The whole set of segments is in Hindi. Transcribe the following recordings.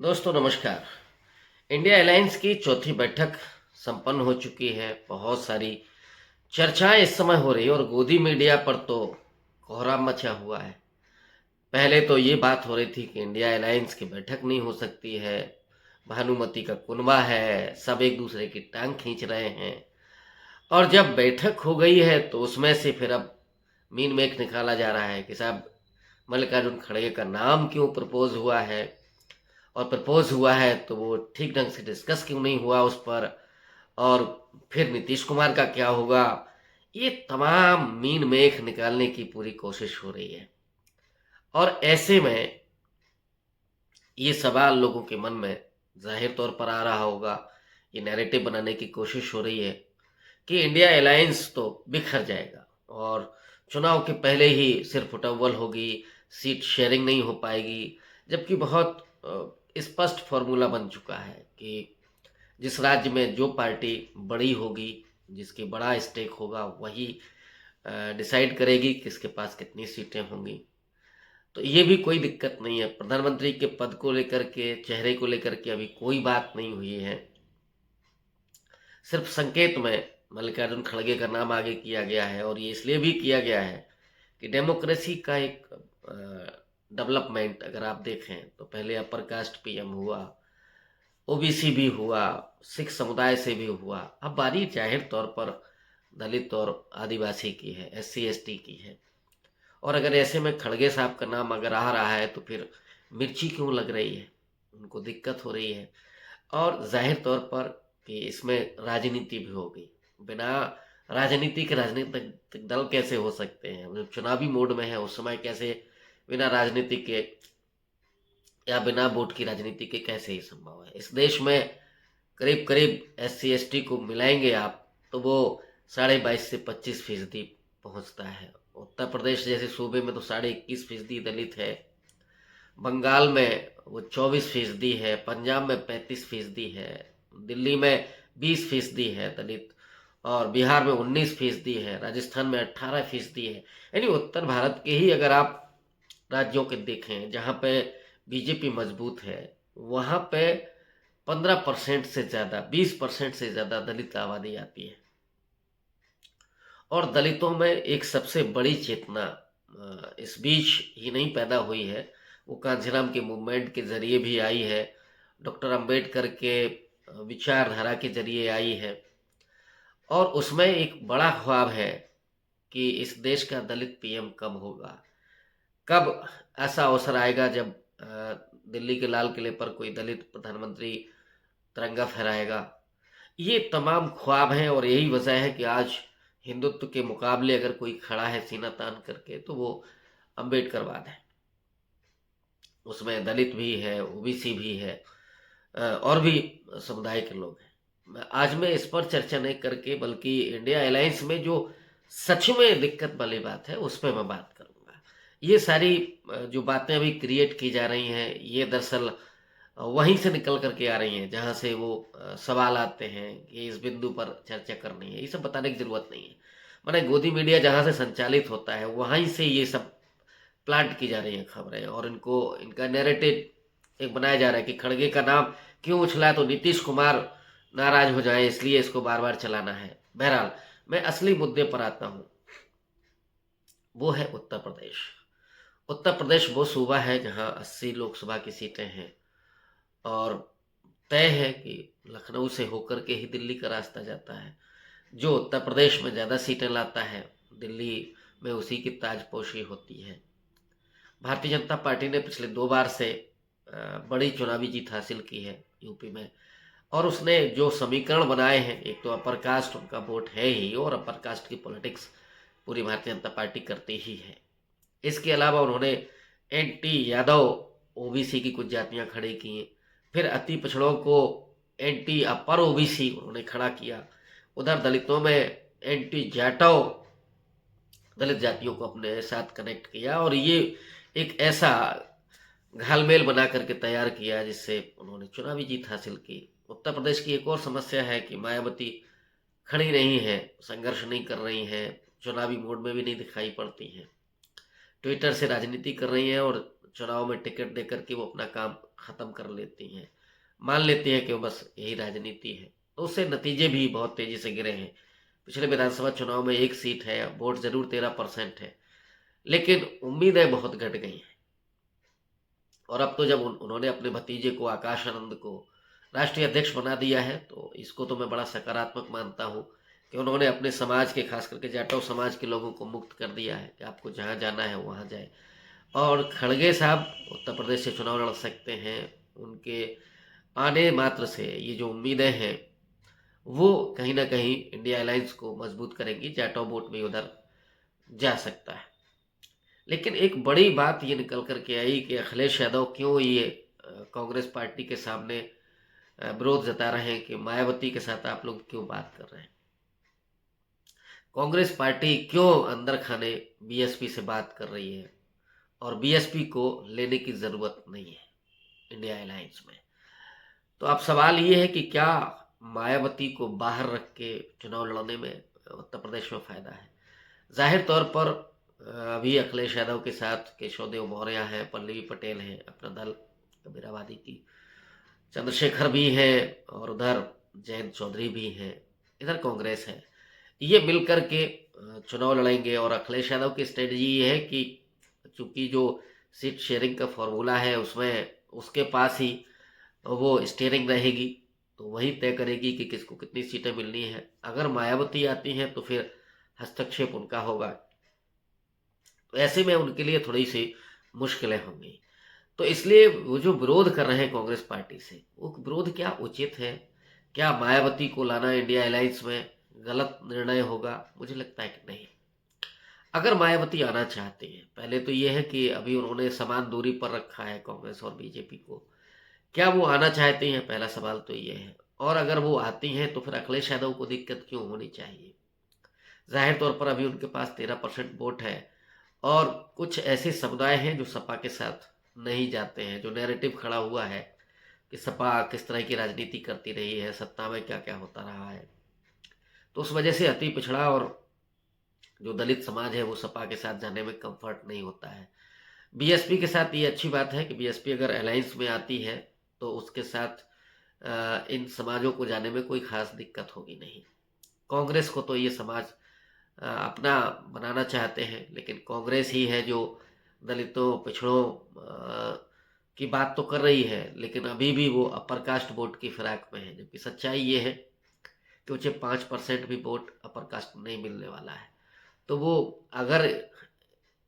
दोस्तों नमस्कार। इंडिया अलायंस की चौथी बैठक संपन्न हो चुकी है। बहुत सारी चर्चाएं इस समय हो रही है और गोदी मीडिया पर तो कोहराम मचा हुआ है। पहले तो ये बात हो रही थी कि इंडिया अलायंस की बैठक नहीं हो सकती है, भानुमति का कुनबा है, सब एक दूसरे की टांग खींच रहे हैं। और जब बैठक हो गई है तो उसमें से फिर अब मीन मेख निकाला जा रहा है कि साहब मल्लिकार्जुन खड़गे का नाम क्यों प्रपोज हुआ है, और प्रपोज हुआ है तो वो ठीक ढंग से डिस्कस क्यों नहीं हुआ उस पर, और फिर नीतीश कुमार का क्या होगा। ये तमाम मीन मेख निकालने की पूरी कोशिश हो रही है। और ऐसे में ये सवाल लोगों के मन में जाहिर तौर पर आ रहा होगा, ये नैरेटिव बनाने की कोशिश हो रही है कि इंडिया अलायंस तो बिखर जाएगा और चुनाव के पहले ही सिर फुटअव्वल होगी, सीट शेयरिंग नहीं हो पाएगी। जबकि बहुत स्पष्ट फॉर्मूला बन चुका है कि जिस राज्य में जो पार्टी बड़ी होगी, जिसकी बड़ा स्टेक होगा, वही डिसाइड करेगी किसके पास कितनी सीटें होंगी। तो ये भी कोई दिक्कत नहीं है। प्रधानमंत्री के पद को लेकर के, चेहरे को लेकर के अभी कोई बात नहीं हुई है। सिर्फ संकेत में मल्लिकार्जुन खड़गे का नाम आगे किया गया है, और ये इसलिए भी किया गया है कि डेमोक्रेसी का एक डेवलपमेंट अगर आप देखें तो पहले अपर कास्ट पीएम हुआ, ओबीसी भी हुआ, सिख समुदाय से भी हुआ, अब बारी जाहिर तौर पर दलित और आदिवासी की है, एससी एसटी की है। और अगर ऐसे में खड़गे साहब का नाम अगर आ रहा है तो फिर मिर्ची क्यों लग रही है, उनको दिक्कत हो रही है। और जाहिर तौर पर कि इसमें राजनीति भी होगी। बिना राजनीति के राजनीतिक दल कैसे हो सकते हैं, जब चुनावी मोड में है उस समय कैसे बिना राजनीति के या बिना वोट की राजनीति के कैसे ही संभव है। इस देश में करीब करीब एससी एसटी को मिलाएंगे आप तो वो 22.5 से 25% पहुंचता है। उत्तर प्रदेश जैसे सूबे में तो 21.5% दलित है, बंगाल में वो 24% है, पंजाब में 35% है, दिल्ली में 20% है दलित, और बिहार में 19% है, राजस्थान में 18% है। यानी उत्तर भारत के ही अगर आप राज्यों के देखें जहाँ पे बीजेपी मजबूत है, वहाँ पे 15% से ज़्यादा, 20% से ज़्यादा दलित आबादी आती है। और दलितों में एक सबसे बड़ी चेतना इस बीच ही नहीं पैदा हुई है, वो कांजीराम के मूवमेंट के जरिए भी आई है, डॉक्टर अंबेडकर के विचारधारा के जरिए आई है। और उसमें एक बड़ा ख्वाब है कि इस देश का दलित पीएम कब होगा, कब ऐसा अवसर आएगा जब दिल्ली के लाल किले पर कोई दलित प्रधानमंत्री तिरंगा फहराएगा। ये तमाम ख्वाब हैं और यही वजह है कि आज हिंदुत्व के मुकाबले अगर कोई खड़ा है सीना तान करके तो वो अम्बेडकरवाद है। उसमें दलित भी है, ओबीसी भी है, और भी समुदाय के लोग हैं। आज मैं इस पर चर्चा नहीं करके बल्कि इंडिया अलायंस में जो सच में दिक्कत वाली बात है उस पर मैं बात करूंगा। ये सारी जो बातें अभी क्रिएट की जा रही हैं ये दरअसल वहीं से निकल करके आ रही हैं जहाँ से वो सवाल आते हैं कि इस बिंदु पर चर्चा करनी है। ये सब बताने की जरूरत नहीं है। माने गोदी मीडिया जहाँ से संचालित होता है वहीं से ये सब प्लांट की जा रही हैं खबरें, और इनको इनका नैरेटिव एक बनाया जा रहा है कि खड़गे का नाम क्यों उछला तो नीतीश कुमार नाराज हो जाए, इसलिए इसको बार बार चलाना है। बहरहाल मैं असली मुद्दे पर आता हूँ, वो है उत्तर प्रदेश। उत्तर प्रदेश वो सूबा है जहाँ 80 लोकसभा की सीटें हैं, और तय है कि लखनऊ से होकर के ही दिल्ली का रास्ता जाता है। जो उत्तर प्रदेश में ज़्यादा सीटें लाता है दिल्ली में उसी की ताजपोशी होती है। भारतीय जनता पार्टी ने पिछले 2 बार से बड़ी चुनावी जीत हासिल की है यूपी में, और उसने जो समीकरण बनाए हैं, एक तो अपर कास्ट उनका वोट है ही, और अपर कास्ट की पॉलिटिक्स पूरी भारतीय जनता पार्टी करती ही है। इसके अलावा उन्होंने एंटी यादव ओबीसी की कुछ जातियां खड़ी की, फिर अति पिछड़ों को एंटी अपर ओबीसी उन्होंने खड़ा किया, उधर दलितों में एंटी जाटव दलित जातियों को अपने साथ कनेक्ट किया, और ये एक ऐसा घालमेल बना करके तैयार किया जिससे उन्होंने चुनावी जीत हासिल की। उत्तर प्रदेश की एक और समस्या है कि मायावती खड़ी नहीं है, संघर्ष नहीं कर रही हैं, चुनावी मोड में भी नहीं दिखाई पड़ती हैं, ट्विटर से राजनीति कर रही हैं, और चुनाव में टिकट देकर के वो अपना काम ख़त्म कर लेती हैं, मान लेती हैं कि बस यही राजनीति है, तो उससे नतीजे भी बहुत तेज़ी से गिरे हैं। पिछले विधानसभा चुनाव में 1 सीट है, वोट ज़रूर 13% है, लेकिन उम्मीदें बहुत घट गई हैं। और अब तो जब उन्होंने अपने भतीजे को, आकाश आनंद को, राष्ट्रीय अध्यक्ष बना दिया है, तो इसको तो मैं बड़ा सकारात्मक मानता हूँ कि उन्होंने अपने समाज के, खास करके जाटव समाज के लोगों को मुक्त कर दिया है कि आपको जहाँ जाना है वहाँ जाए। और खड़गे साहब उत्तर प्रदेश से चुनाव लड़ सकते हैं। उनके आने मात्र से ये जो उम्मीदें हैं वो कहीं ना कहीं इंडिया अलायंस को मजबूत करेंगी, जाटव वोट भी उधर जा सकता है। लेकिन एक बड़ी बात ये निकल कर के आई कि अखिलेश यादव क्यों ये कांग्रेस पार्टी के सामने विरोध जता रहे हैं कि मायावती के साथ आप लोग क्यों बात कर रहे हैं। कांग्रेस पार्टी क्यों अंदर खाने बीएसपी से बात कर रही है और बीएसपी को लेने की ज़रूरत नहीं है इंडिया अलायंस में। तो अब सवाल ये है कि क्या मायावती को बाहर रख के चुनाव लड़ने में उत्तर प्रदेश में फ़ायदा है। जाहिर तौर पर अभी अखिलेश यादव के साथ केशव देव मौर्य हैं, पल्लवी पटेल हैं, अपना दल कबीराबादी की, चंद्रशेखर भी हैं और उधर जयंत चौधरी भी हैं, इधर कांग्रेस है। ये मिल कर के चुनाव लड़ेंगे और अखिलेश यादव की स्ट्रेटजी ये है कि चूंकि जो सीट शेयरिंग का फॉर्मूला है उसमें उसके पास ही वो स्टीयरिंग रहेगी, तो वही तय करेगी कि किसको कितनी सीटें मिलनी है। अगर मायावती आती हैं तो फिर हस्तक्षेप उनका होगा, तो ऐसे में उनके लिए थोड़ी सी मुश्किलें होंगी। तो इसलिए वो जो विरोध कर रहे हैं कांग्रेस पार्टी से, वो विरोध क्या उचित है? क्या मायावती को लाना इंडिया अलायंस में गलत निर्णय होगा? मुझे लगता है कि नहीं। अगर मायावती आना चाहते हैं, पहले तो ये है कि अभी उन्होंने समान दूरी पर रखा है कांग्रेस और बीजेपी को, क्या वो आना चाहती हैं? पहला सवाल तो ये है। और अगर वो आती हैं तो फिर अखिलेश यादव को दिक्कत क्यों होनी चाहिए? जाहिर तौर पर अभी उनके पास 13% वोट है और कुछ ऐसे समुदाय हैं जो सपा के साथ नहीं जाते हैं, जो नैरेटिव खड़ा हुआ है कि सपा किस तरह की राजनीति करती रही है, सत्ता में क्या क्या होता रहा है, तो उस वजह से अति पिछड़ा और जो दलित समाज है वो सपा के साथ जाने में कंफर्ट नहीं होता है। बीएसपी के साथ ये अच्छी बात है कि बीएसपी अगर अलायंस में आती है तो उसके साथ इन समाजों को जाने में कोई खास दिक्कत होगी नहीं। कांग्रेस को तो ये समाज अपना बनाना चाहते हैं, लेकिन कांग्रेस ही है जो दलितों, पिछड़ों की बात तो कर रही है, लेकिन अभी भी वो अपर कास्ट वोट की फिराक में है। जबकि सच्चाई ये है कि उसे 5% भी वोट अपर कास्ट नहीं मिलने वाला है। तो वो अगर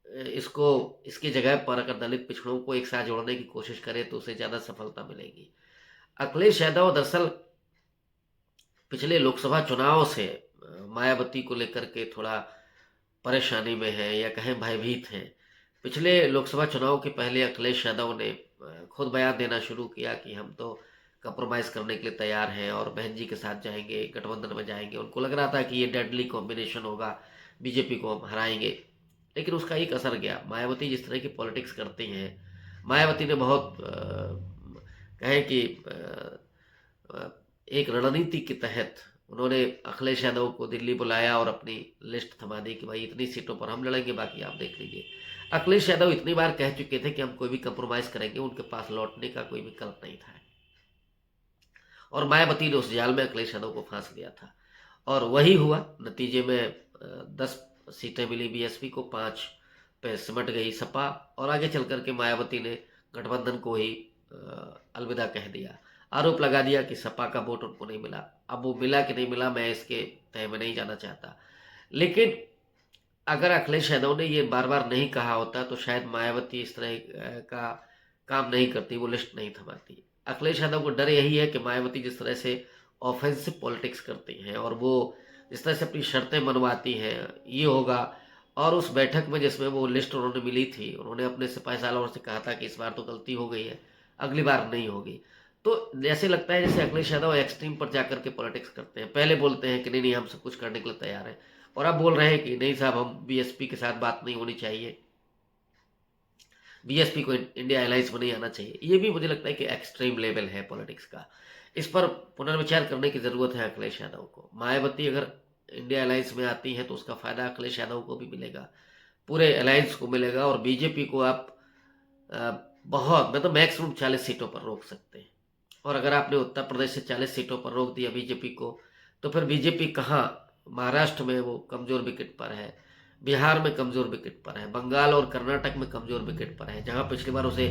इसको इसकी जगह पर अगर दलित पिछड़ों को एक साथ जोड़ने की कोशिश करे तो उसे ज़्यादा सफलता मिलेगी। अखिलेश यादव दरअसल पिछले लोकसभा चुनाव से मायावती को लेकर के थोड़ा परेशानी में है या कहें भयभीत हैं। पिछले लोकसभा चुनाव के पहले अखिलेश यादव ने खुद बयान देना शुरू किया कि हम तो कंप्रोमाइज़ करने के लिए तैयार हैं और बहन जी के साथ जाएंगे, गठबंधन में जाएंगे। उनको लग रहा था कि ये डेडली कॉम्बिनेशन होगा, बीजेपी को हम हराएंगे, लेकिन उसका एक असर गया। मायावती जिस तरह की पॉलिटिक्स करती हैं, मायावती ने बहुत कहें कि एक रणनीति के तहत उन्होंने अखिलेश यादव को दिल्ली बुलाया और अपनी लिस्ट थमा दी कि भाई इतनी सीटों पर हम लड़ेंगे, बाकी आप देख लीजिए। अखिलेश यादव इतनी बार कह चुके थे कि हम कोई भी कंप्रोमाइज़ करेंगे, उनके पास लौटने का कोई विकल्प नहीं था और मायावती ने उस जाल में अखिलेश यादव को फांस लिया था और वही हुआ। नतीजे में 10 सीटें मिली बीएसपी को, 5 पे सिमट गई सपा और आगे चल कर के मायावती ने गठबंधन को ही अलविदा कह दिया। आरोप लगा दिया कि सपा का वोट उनको नहीं मिला। अब वो मिला कि नहीं मिला मैं इसके तह में नहीं जाना चाहता, लेकिन अगर अखिलेश यादव ने ये बार बार नहीं कहा होता तो शायद मायावती इस तरह का काम नहीं करती, वो लिस्ट नहीं थमाती। अखिलेश यादव को डर यही है कि मायावती जिस तरह से ऑफेंसिव पॉलिटिक्स करती हैं और वो जिस तरह से अपनी शर्तें मनवाती हैं, ये होगा। और उस बैठक में जिसमें वो लिस्ट उन्होंने मिली थी, उन्होंने अपने सिपाही सालों से कहा था कि इस बार तो गलती हो गई है, अगली बार नहीं होगी। तो जैसे लगता है जैसे अखिलेश यादव एक्सट्रीम पर जाकर के पॉलिटिक्स करते हैं। पहले बोलते हैं कि नहीं नहीं हम सब कुछ करने के लिए तैयार हैं, और अब बोल रहे हैं कि नहीं साहब हम बीएसपी के साथ बात नहीं होनी चाहिए, बीएसपी को इंडिया अलायंस में नहीं आना चाहिए। ये भी मुझे लगता है कि एक्सट्रीम लेवल है पॉलिटिक्स का। इस पर पुनर्विचार करने की ज़रूरत है अखिलेश यादव को। मायावती अगर इंडिया अलायंस में आती है तो उसका फ़ायदा अखिलेश यादव को भी मिलेगा, पूरे अलायंस को मिलेगा। और बीजेपी को आप बहुत, मैं तो मैक्सिमम 40 सीटों पर रोक सकते हैं। और अगर आपने उत्तर प्रदेश से 40 सीटों पर रोक दिया बीजेपी को, तो फिर बीजेपी कहाँ, महाराष्ट्र में वो कमज़ोर विकेट पर है, बिहार में कमज़ोर विकेट पर है, बंगाल और कर्नाटक में कमज़ोर विकेट पर है, जहाँ पिछली बार उसे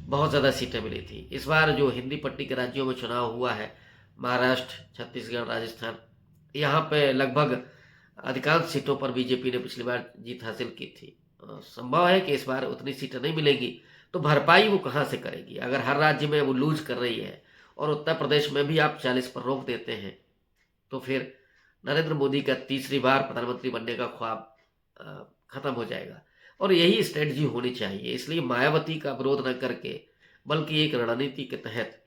बहुत ज़्यादा सीटें मिली थी। इस बार जो हिंदी पट्टी के राज्यों में चुनाव हुआ है, महाराष्ट्र, छत्तीसगढ़, राजस्थान, यहाँ पे लगभग अधिकांश सीटों पर बीजेपी ने पिछली बार जीत हासिल की थी। संभव है कि इस बार उतनी सीटें नहीं मिलेंगी, तो भरपाई वो कहाँ से करेगी? अगर हर राज्य में वो लूज कर रही है और उत्तर प्रदेश में भी आप 40 पर रोक देते हैं, तो फिर नरेंद्र मोदी का तीसरी बार प्रधानमंत्री बनने का ख्वाब खत्म हो जाएगा। और यही स्ट्रेटजी होनी चाहिए। इसलिए मायावती का विरोध न करके, बल्कि एक रणनीति के तहत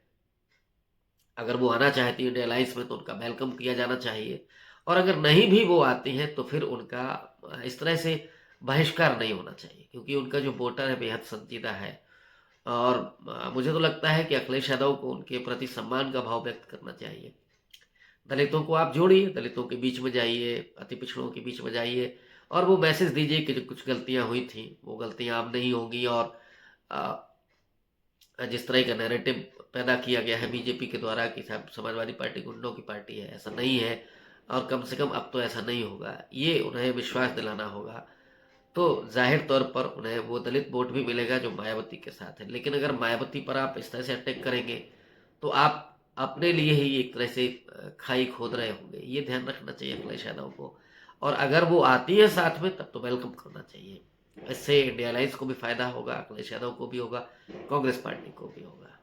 अगर वो आना चाहती है इंडिया अलायंस में, तो उनका वेलकम किया जाना चाहिए। और अगर नहीं भी वो आती हैं, तो फिर उनका इस तरह से बहिष्कार नहीं होना चाहिए, क्योंकि उनका जो वोटर है बेहद संजीदा है। और मुझे तो लगता है कि अखिलेश यादव को उनके प्रति सम्मान का भाव व्यक्त करना चाहिए। दलितों को आप जोड़िए, दलितों के बीच में जाइए, अति पिछड़ों के बीच में जाइए, और वो मैसेज दीजिए कि जो कुछ गलतियां हुई थी वो गलतियां अब नहीं होंगी। और जिस तरह का नैरेटिव पैदा किया गया है बीजेपी के द्वारा कि साहब समाजवादी पार्टी गुंडों की पार्टी है, ऐसा नहीं है, और कम से कम अब तो ऐसा नहीं होगा, ये उन्हें विश्वास दिलाना होगा। तो जाहिर तौर पर उन्हें वो दलित वोट भी मिलेगा जो मायावती के साथ है। लेकिन अगर मायावती पर आप इस तरह से अटैक करेंगे, तो आप अपने लिए ही एक तरह से खाई खोद रहे होंगे। ये ध्यान रखना चाहिए अखिलेश यादव को। और अगर वो आती है साथ में, तब तो वेलकम करना चाहिए। इससे इंडिया अलायंस को भी फायदा होगा, अखिलेश यादव को भी होगा, कांग्रेस पार्टी को भी होगा।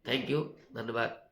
थैंक यू, धन्यवाद।